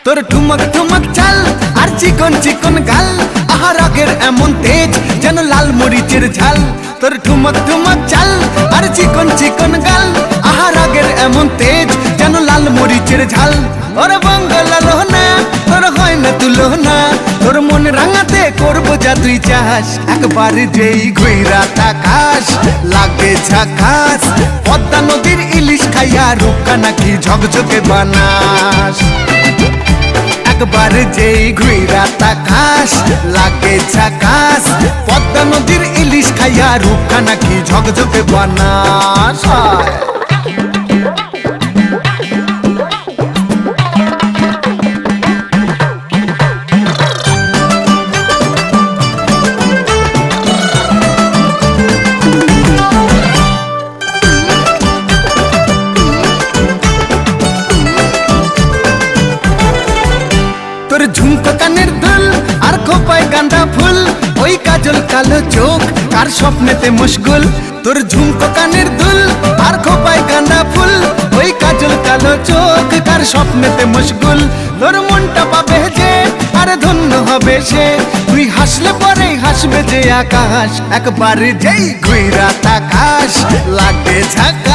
তোর ঠুমক ঠুমক চাল আর চিকন চিকন গাল, আহা রাগের এমন তেজ যেন লাল মরিচের ঝাল। তোর ঠুমক ঠুমক চাল আর চিকন চিকন গাল, আহা রাগের এমন তেজ যেন লাল মরিচের ঝাল। ওরে বাঙ্গালা লোহনা তোর হয় না তুলনা, তোর মন রাঙাতে করবো যা তুই চাস। একবার যেই ঘুইরা তাকাস লাগে ঝাকাস, পদ্মা নদীর ইলিশ খাইয়া রূপকা নাকি ঝকঝকে বানাস। একবার যেই ঘুইরা তাকাস লাগে ঝাকাস, পদ্মা নদীর ইলিশ খাইয়া রূপকা নাকি ঝকঝকে বানাস। তোর ঝুমকো কানের দুল আর খোপায় গাঁদা ফুল, ওই কাজল কালো চোখ কার স্বপ্নেতে মশগুল। তোর ঝুমকো কানের দুল আর খোপায় গাঁদা ফুল, ওই কাজল কালো চোখ কার স্বপ্নেতে মশগুল। তোর মনটা পাবে যে আর ধন্য হবে সে, তুই হাসলে পরেই হাসবে যে আকাশ। একবার যেই ঘুইরা তাকাস লাগে ঝাঁকা